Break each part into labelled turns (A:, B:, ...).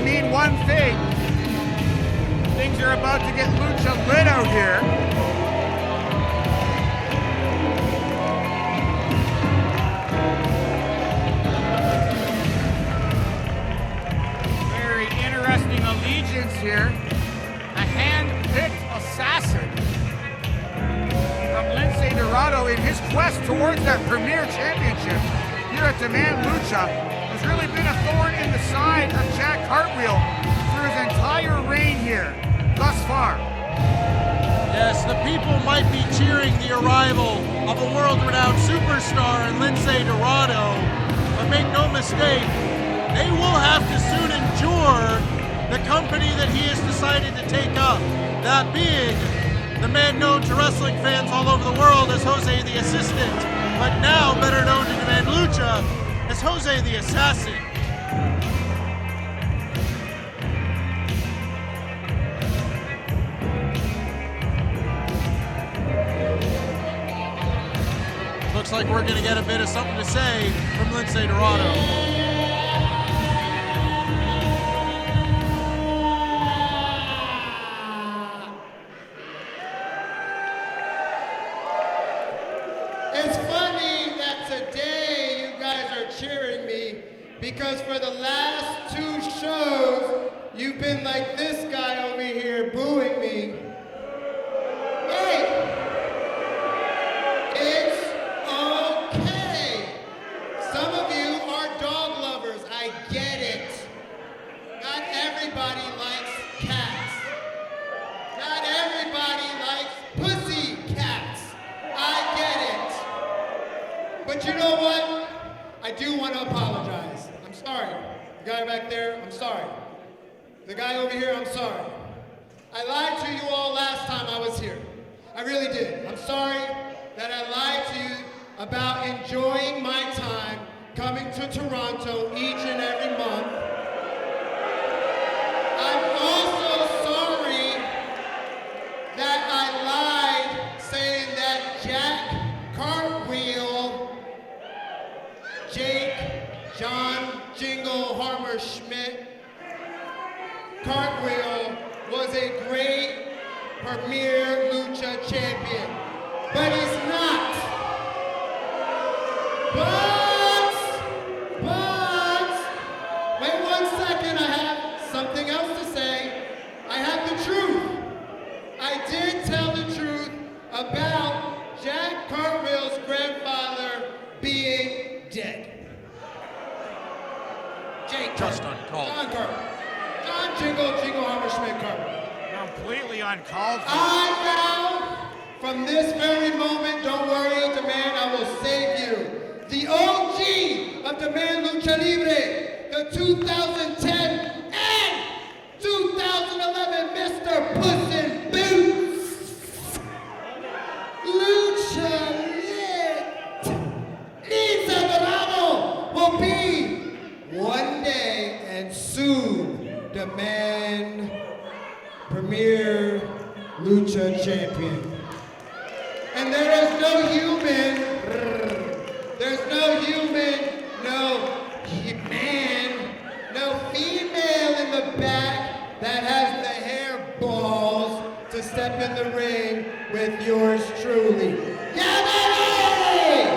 A: only mean one thing. Things are about to get Lucha lit out here. Very interesting allegiance here. A hand-picked assassin from LINCE DORADO in his quest towards that premier championship here at Demand Lucha has really been a thorn in the side of Jack Cartwheel through his entire reign here thus far.
B: Yes, the people might be cheering the arrival of a world-renowned superstar in LINCE DORADO, but make no mistake, they will have to soon endure the company that he has decided to take up, that being the man known to wrestling fans all over the world as Jose the Assistant, but now better known to Demand Lucha as Jose the Assassin. Looks like we're going to get a bit of something to say from LINCE DORADO.
C: It's funny that today you guys are cheering me because for the last 2 shows, you've been like this guy over here booing me. Hey! It's okay. Some of you are dog lovers. I get it. Not everybody likes cats. Not everybody likes pussy cats. I get it. But you know what? I do want to apologize. I'm sorry. The guy back there, I'm sorry. The guy over here, I'm sorry. I lied to you all last time I was here. I really did. I'm sorry that I lied to you about enjoying my time coming to Toronto each and every month. I'm also sorry that I lied saying that Jack Cartwheel, Jake, John Jingle Harmer Schmidt, Cartwheel was a great Premier Lucha champion, but he's not. Wait 1 second, I have something else to say. I have the truth. I did tell the truth about Jack Cartwheel's grandfather being dead. Jake
B: Just
C: Cartwheel.
B: uncalled.
C: John Cartwheel. John Jingle Hammer Schmidt Cartwheel.
A: Completely uncalled for.
C: I vow from this very moment, don't worry, Demand, I will save you. The OG of Demand Lucha Libre, the 2010 and 2011 Mr. Puss in Boots. Lucha Lit. LINCE DORADO will be one day and soon Demand Premier Lucha Champion. And there is no human, no man, no female in the back that has the hair balls to step in the ring with yours truly. Yeah, baby!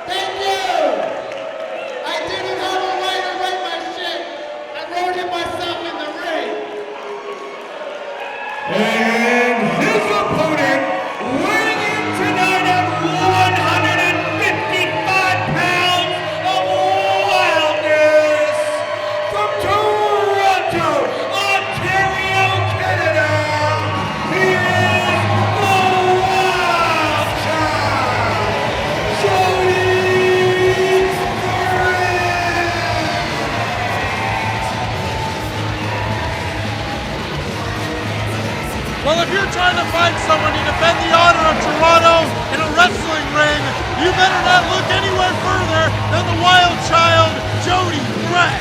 C: Thank you! I didn't have a way to write my shit. I wrote it myself in the ring.
A: And his opponent, weighing in tonight at 155 pounds of wildness, from Toronto, Ontario, Canada, he is the Wild Child, Jody.
B: Well, if you're trying to find someone to defend the honor of Toronto in a wrestling ring, you better not look anywhere further than the Wild Child, Jody Brett.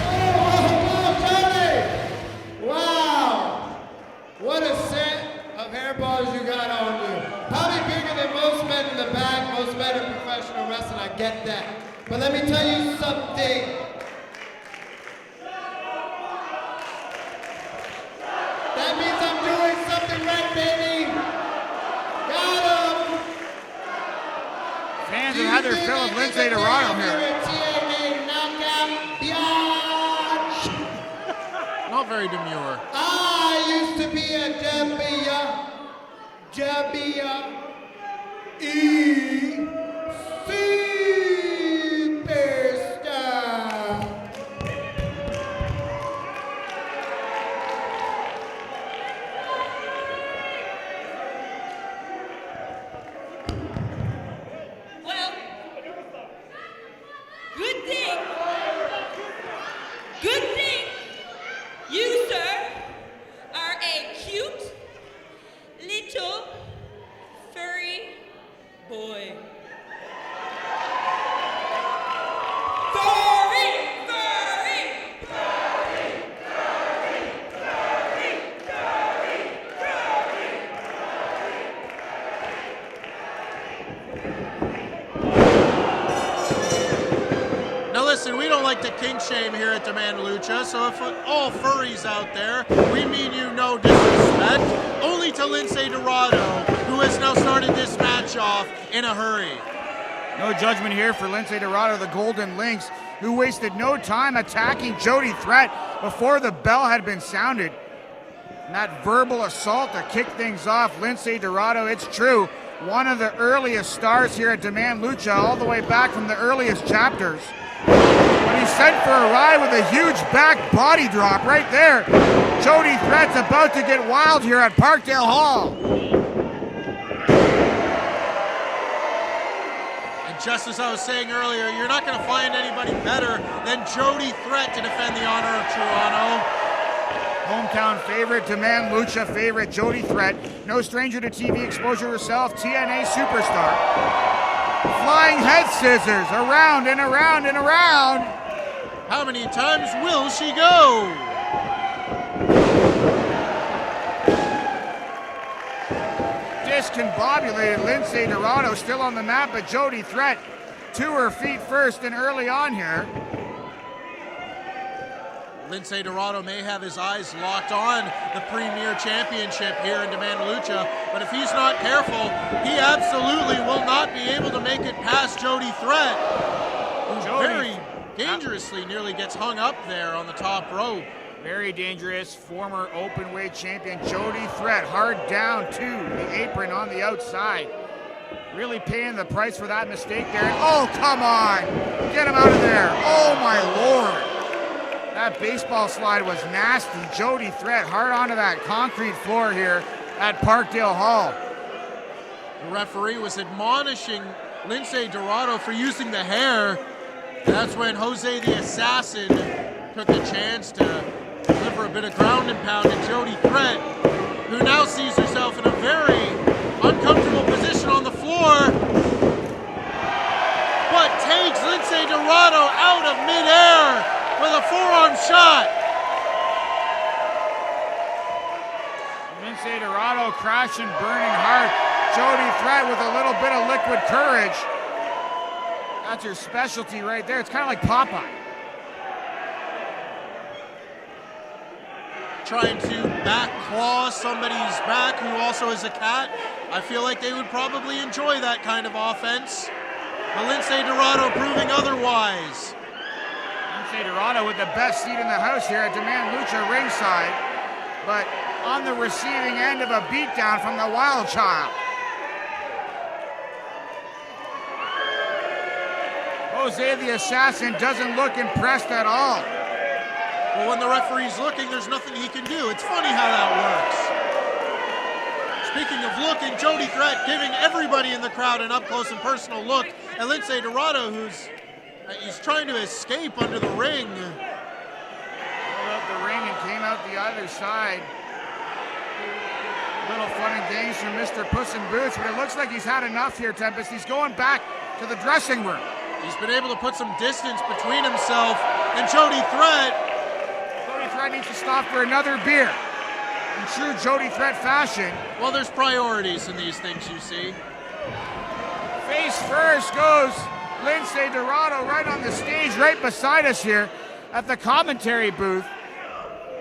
C: Oh, Jody! Wow! What a set of hairballs you got on you. Probably bigger than most men in the back, most men in professional wrestling, I get that. But let me tell you something.
A: Fans have had their fill of Lince Dorado here.
B: Not very demure.
C: I used to be a superstar.
D: Well, good thing, you, sir, are a cute, little, furry boy.
B: Now listen, we don't like to kink shame here at Demand Lucha, so if all furries out there, we mean you no disrespect, only to Lince Dorado, who has now started this match off in a hurry.
A: No judgment here for Lince Dorado, the Golden Lynx, who wasted no time attacking Jody Threat before the bell had been sounded. And that verbal assault to kick things off, Lince Dorado, it's true, one of the earliest stars here at Demand Lucha, all the way back from the earliest chapters. But he's sent for a ride with a huge back body drop right there. Jody Threat's about to get wild here at Parkdale Hall.
B: Just as I was saying earlier, you're not going to find anybody better than Jody Threat to defend the honor of Toronto.
A: Hometown favorite, Demand Lucha favorite, Jody Threat. No stranger to TV exposure herself, TNA superstar. Flying head scissors, around and around and around.
B: How many times will she go?
A: Discombobulated Lince Dorado still on the map, but Jody Threat to her feet first and early on here.
B: Lince Dorado may have his eyes locked on the Premier Championship here in Demand Lucha, but if he's not careful, he absolutely will not be able to make it past Jody Threat, who very dangerously nearly gets hung up there on the top rope.
A: Very dangerous, former openweight champion Jody Threat, hard down to the apron on the outside. Really paying the price for that mistake there. And oh, come on! Get him out of there! Oh my Lord! That baseball slide was nasty. Jody Threat hard onto that concrete floor here at Parkdale Hall.
B: The referee was admonishing Lince Dorado for using the hair. That's when Jose the Assassin took a chance to deliver a bit of ground and pound to Jody Threat, who now sees herself in a very uncomfortable position on the floor, but takes Lince Dorado out of midair with a forearm shot.
A: Lince Dorado crashing, burning hard. Jody Threat with a little bit of liquid courage. That's her specialty right there. It's kind of like Popeye.
B: Trying to back claw somebody's back who also is a cat. I feel like they would probably enjoy that kind of offense. But Lince Dorado proving otherwise.
A: Lince Dorado with the best seat in the house here at Demand Lucha ringside, but on the receiving end of a beatdown from the Wild Child. Jose the Assassin doesn't look impressed at all.
B: Well, when the referee's looking, there's nothing he can do. It's funny how that works. Speaking of looking, Jody Threat giving everybody in the crowd an up-close and personal look at Lince Dorado, he's trying to escape under the ring.
A: Pulled out the ring and came out the other side. Little fun and games from Mr. Puss in Boots, but it looks like he's had enough here, Tempest. He's going back to the dressing room.
B: He's been able to put some distance between himself and Jody Threat.
A: Jody Threat needs to stop for another beer. In true Jody Threat fashion.
B: Well, there's priorities in these things, you see.
A: Face first goes Lince Dorado right on the stage, right beside us here at the commentary booth.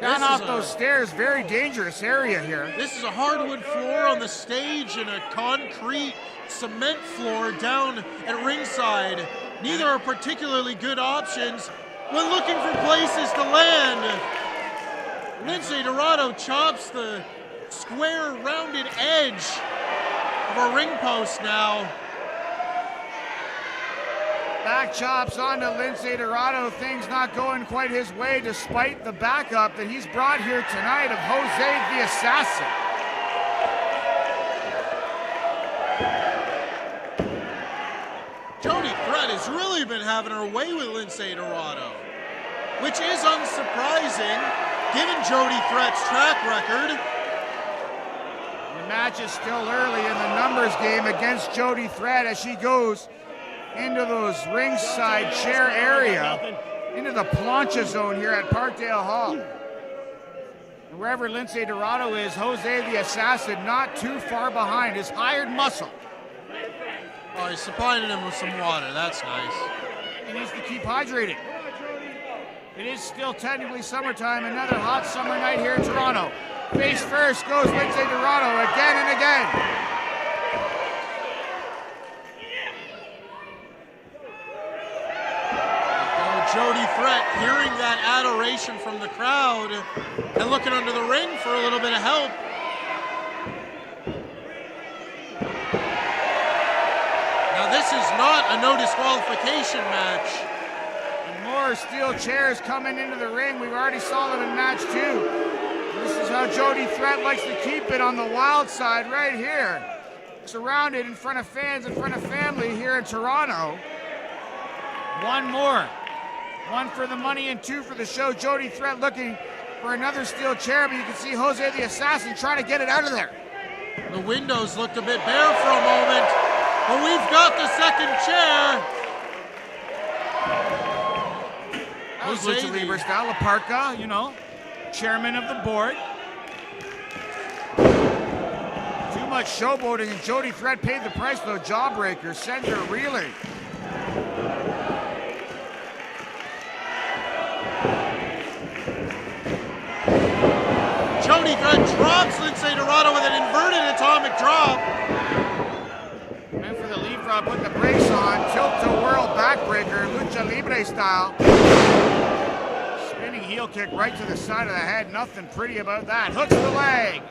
A: Down off those stairs, very dangerous area here.
B: This is a hardwood floor on the stage and a concrete cement floor down at ringside. Neither are particularly good options when looking for places to land. Lince Dorado chops the square rounded edge of a ring post now.
A: Back chops onto Lince Dorado. Things not going quite his way despite the backup that he's brought here tonight of Jose the Assassin.
B: Jody Threat has really been having her way with Lince Dorado, which is unsurprising given Jody Threat's track record.
A: The match is still early in the numbers game against Jody Threat as she goes into those ringside chair area, into the plancha zone here at Parkdale Hall. And wherever Lince Dorado is, Jose the Assassin not too far behind, his hired muscle.
B: Oh, he's supplying him with some water. That's nice.
A: He needs to keep hydrated. It is still technically summertime, another hot summer night here in Toronto. Face first goes Lince Dorado again and again.
B: Jody Threat hearing that adoration from the crowd and looking under the ring for a little bit of help. Now this is not a no disqualification match.
A: And more steel chairs coming into the ring. We've already saw them in match 2. This is how Jody Threat likes to keep it on the wild side right here. Surrounded in front of fans, in front of family here in Toronto. One more. 1 for the money and 2 for the show. Jody Threat looking for another steel chair, but you can see Jose the Assassin trying to get it out of there.
B: The windows looked a bit bare for a moment, but we've got the second chair.
A: That was Lucha Libre style. La Parka, you know, chairman of the board. Too much showboating, and Jody Threat paid the price though. Jawbreaker, center reeling.
B: Jody Threat drops Lince Dorado with an inverted atomic drop.
A: And for the lead drop, put the brakes on. Tilt to whirl backbreaker, Lucha Libre style. Spinning heel kick right to the side of the head. Nothing pretty about that. Hooks the leg.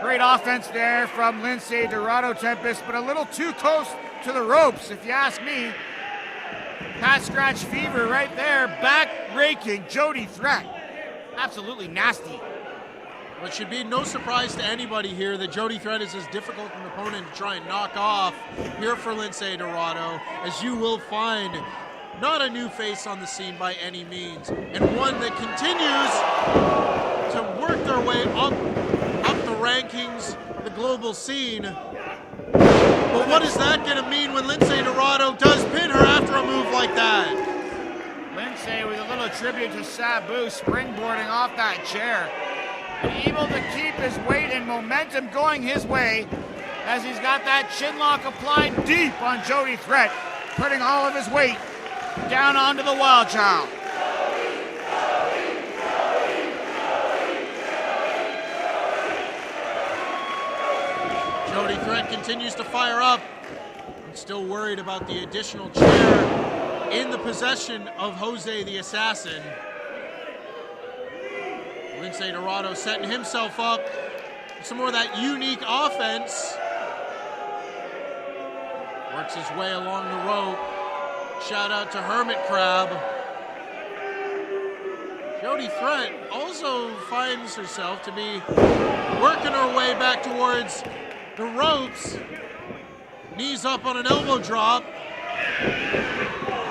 A: Great offense there from Lince Dorado, Tempest, but a little too close to the ropes, if you ask me. Pat scratch fever right there. Back raking Jody Threat. Absolutely nasty.
B: It should be no surprise to anybody here that Jody Threat is as difficult an opponent to try and knock off here for Lince Dorado, as you will find not a new face on the scene by any means, and one that continues to work their way up the rankings, the global scene. But what is that going to mean when Lince Dorado does pin her after a move like that?
A: Lince with a little tribute to Sabu, springboarding off that chair. Able to keep his weight and momentum going his way as he's got that chin lock applied deep on Jody Threat, putting all of his weight down onto the Wild Child.
B: Jody Threat continues to fire up. I'm still worried about the additional chair in the possession of Jose the Assassin. Lince Dorado setting himself up for some more of that unique offense. Works his way along the rope. Shout out to Hermit Crab. Jody Threat also finds herself to be working her way back towards the ropes. Knees up on an elbow drop.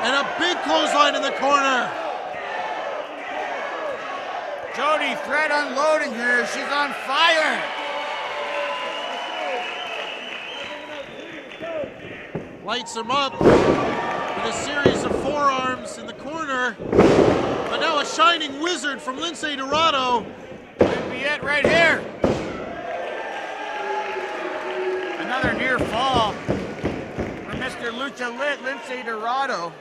B: And a big clothesline in the corner.
A: Jody Threat unloading here. She's on fire.
B: Lights him up with a series of forearms in the corner. But now a shining wizard from Lince Dorado.
A: Could be it right here. Another near fall for Mr. Lucha Lit, Lince Dorado.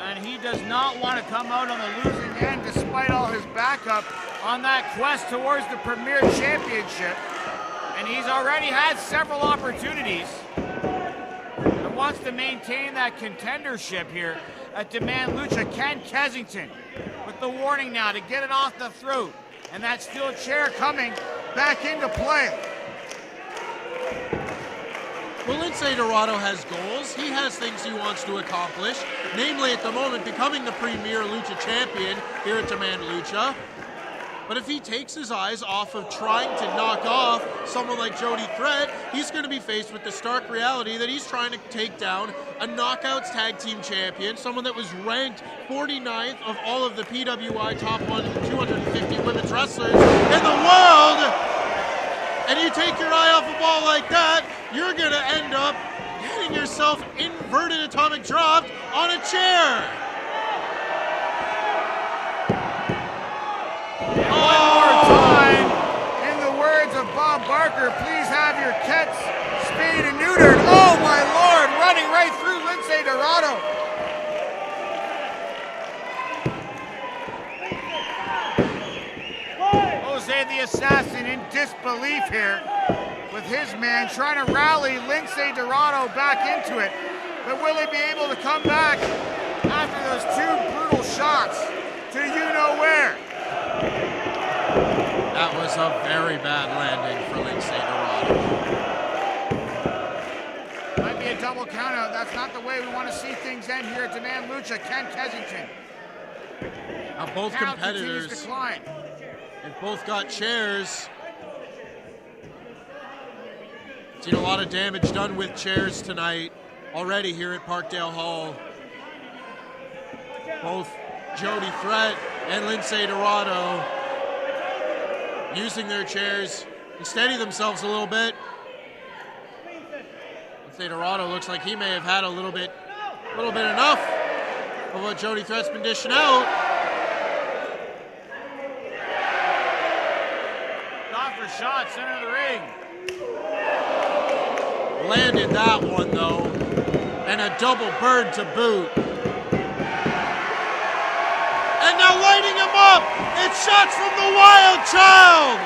A: And he does not want to come out on the losing end despite all his backup on that quest towards the Premier Championship. And he's already had several opportunities and wants to maintain that contendership here at Demand Lucha. Ken Kensington with the warning now to get it off the throat. And that steel chair coming back into play.
B: Well, Lince Dorado has goals. He has things he wants to accomplish, namely at the moment becoming the Premier Lucha Champion here at Demand Lucha. But if he takes his eyes off of trying to knock off someone like Jody Threat, he's going to be faced with the stark reality that he's trying to take down a Knockouts Tag Team Champion, someone that was ranked 49th of all of the PWI top 250 women's wrestlers in the world. And you take your eye off a ball like that, you're going to end up getting yourself inverted atomic dropped on a chair.
A: One more time, in the words of Bob Barker, please have your cats spayed and neutered. Oh my Lord, running right through Lince Dorado. Jose the Assassin in disbelief here with his man trying to rally Lince Dorado back into it. But will he be able to come back after those two brutal shots to you-know-where?
B: That was a very bad landing for Lince Dorado.
A: Might be a double countout. That's not the way we want to see things end here at Demand Lucha. Ken Kensington.
B: Now both
A: Count
B: competitors,
A: continues to climb.
B: they've both got chairs. Seen a lot of damage done with chairs tonight already here at Parkdale Hall. Both Jody Threat and Lince Dorado using their chairs to steady themselves a little bit. Lince Dorado looks like he may have had a little bit enough of what Jody Threat's been dishing out.
A: Shot for shot, center of the ring.
B: Landed that one though, and a double bird to boot. And now lighting him up, it's shots from the Wild Child.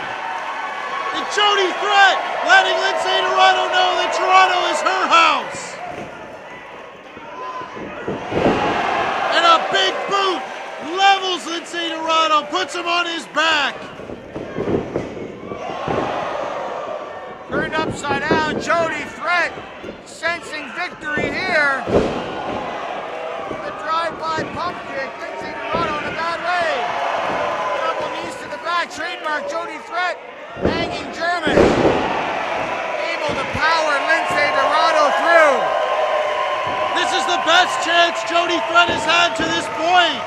B: And Jody Threat letting Lince Dorado know that Toronto is her house. And a big boot levels Lince Dorado, puts him on his back.
A: Turned upside down, Jody Threat sensing victory here. The drive-by pump kick, Lince Dorado in a bad way. Double knees to the back, trademark Jody Threat, hanging German. Able to power Lince Dorado through.
B: This is the best chance Jody Threat has had to this point.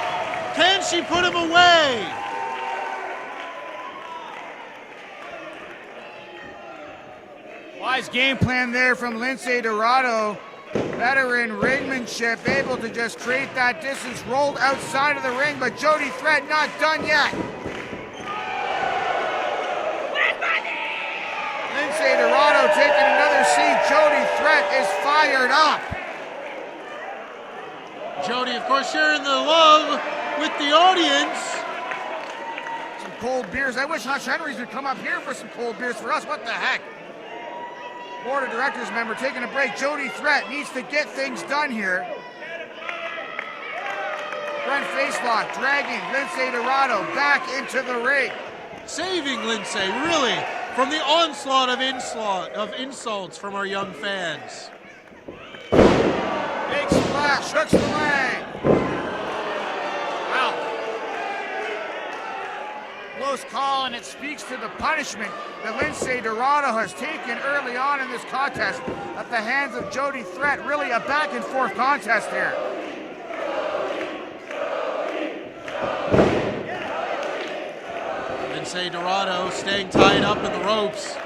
B: Can she put him away?
A: Wise game plan there from Lince Dorado. Veteran ringmanship, able to just create that distance, rolled outside of the ring, but Jody Threat not done yet. Lince Dorado taking another seat. Jody Threat is fired up.
B: Jody, of course, sharing the love with the audience.
A: Some cold beers. I wish HUTCH HENRIES would come up here for some cold beers for us. What the heck? Board of Directors member taking a break. Jody Threat needs to get things done here. Front facelock, dragging Lince Dorado back into the ring.
B: Saving Lince, really, from the onslaught of insults from our young fans.
A: Big splash, hooks the leg. Wow. Close call, and it speaks to the punishment that Lince Dorado has taken early on in this contest at the hands of Jody Threat. Really a back and forth contest here.
B: Lince Dorado staying tied up in the ropes.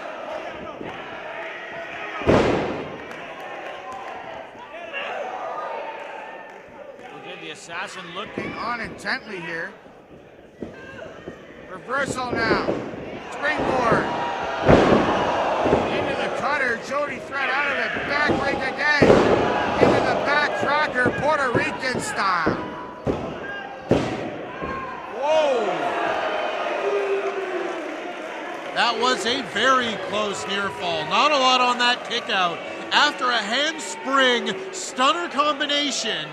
A: Look at the assassin looking on intently here. Reversal now. Springboard. Into the cutter. Jody Threat out of it. Back ring again. Into the back cracker, Puerto Rican style.
B: That was a very close near fall. Not a lot on that kick out. After a handspring stunner combination,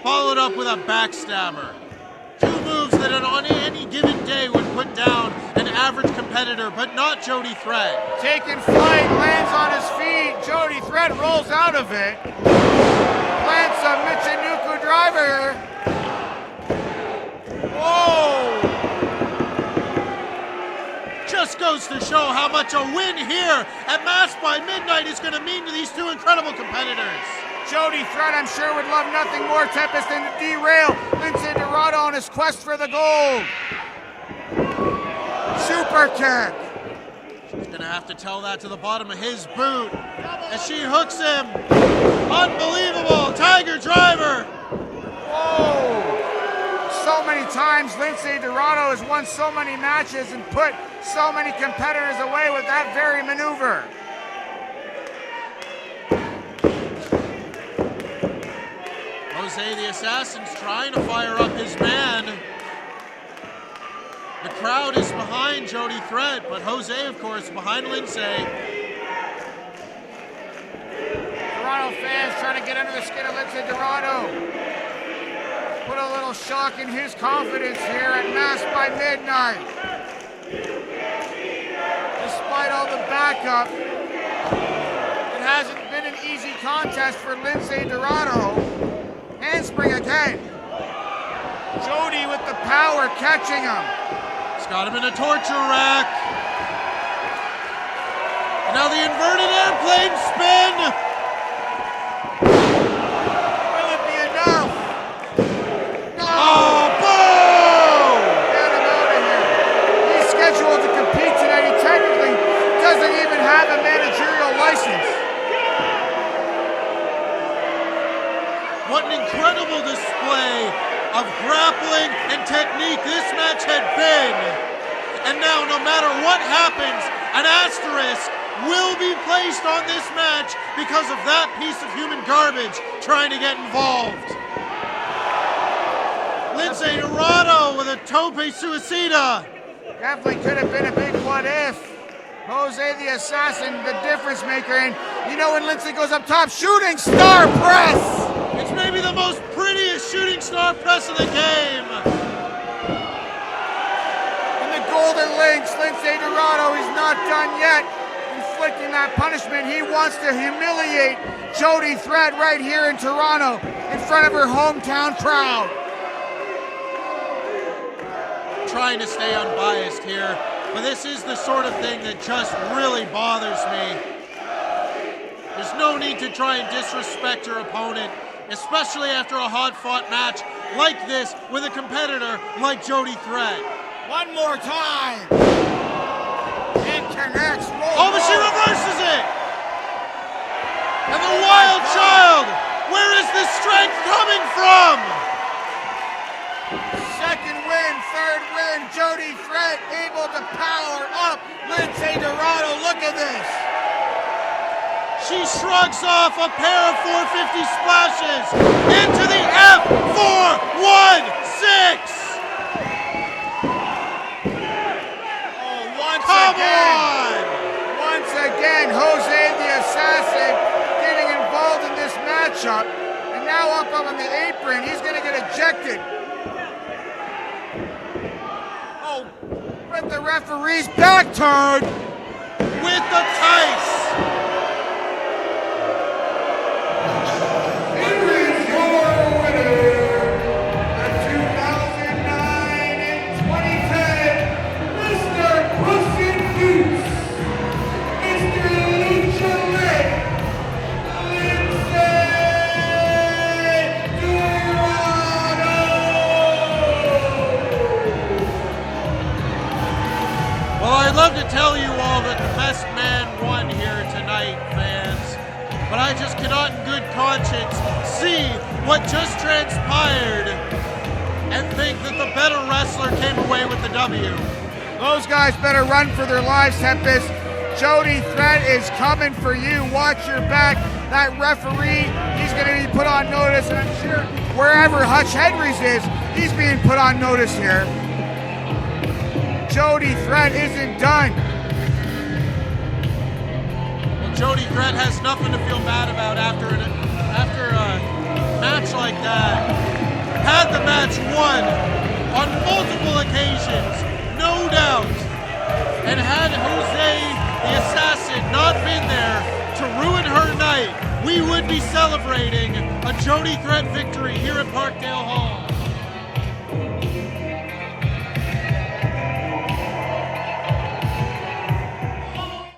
B: followed up with a backstabber. Two moves that on any given day would put down an average competitor, but not Jody Threat.
A: Taking flight, lands on his feet. Jody Threat rolls out of it. Plants a Michinoku driver. Whoa!
B: Just goes to show how much a win here at Mass by Midnight is going to mean to these two incredible competitors.
A: Jody Threat, I'm sure, would love nothing more, Tempest, than to derail Lince Dorado on his quest for the gold. Super kick.
B: She's going to have to tell that to the bottom of his boot as she hooks him. Unbelievable. Tiger driver.
A: Whoa. So many times Lince Dorado has won so many matches and put so many competitors away with that very maneuver.
B: Jose the Assassin's trying to fire up his man. The crowd is behind Jody Threat, but Jose, of course, behind Lince.
A: Toronto fans trying to get under the skin of Lince Dorado. Put a little shock in his confidence here at Mass by Midnight. Despite all the backup, it hasn't been an easy contest for Lince Dorado. Handspring again. Jody with the power catching him.
B: He's got him in a torture rack. And now the inverted airplane spin.
A: Will it be enough? No!
B: Oh, boom!
A: Get him out of here. He's scheduled to compete tonight. He technically doesn't even have a managerial license.
B: What an incredible display of grappling and technique this match had been. And now, no matter what happens, an asterisk will be placed on this match because of that piece of human garbage trying to get involved. Lince Dorado with a tope suicida.
A: Definitely could have been a big what if. Jose the Assassin, the difference maker. And you know when Lince goes up top, shooting star press.
B: It's maybe the most prettiest shooting star press in the game.
A: And the golden links, Lince Dorado is not done yet inflicting that punishment. He wants to humiliate Jody Threat right here in Toronto in front of her hometown crowd.
B: Trying to stay unbiased here, but this is the sort of thing that just really bothers me. There's no need to try and disrespect your opponent, especially after a hard-fought match like this with a competitor like Jody Threat.
A: One more time. It connects.
B: Oh, but she reverses it! And the wild child! Where is this strength coming from?
A: Second win, third win. Jody Threat able to power up Lince Dorado. Look at this.
B: She shrugs off a pair of 450 splashes into the F416. Come on!
A: Once again, Jose the Assassin getting involved in this matchup. And now up on the apron, he's going to get ejected. Oh, with the referee's back turned.
B: With the tights.
A: Henry's your winner. The 2009 and 2010 Mr. Puss in Boots, Mr. Lucha Lit, Lince Dorado.
B: Well, I'd love to tell you all that the best man won here tonight, fans. But I just cannot in good conscience see what just transpired and think that the better wrestler came away with the W.
A: Those guys better run for their lives, Tempest. Jody Threat is coming for you. Watch your back. That referee, he's going to be put on notice, and I'm sure wherever Hutch Henries is, he's being put on notice here. Jody Threat isn't done.
B: Threat has nothing to feel bad about after a match like that. Had the match won on multiple occasions, no doubt. And had Jose the Assassin not been there to ruin her night, we would be celebrating a Jody Threat victory here at Parkdale Hall.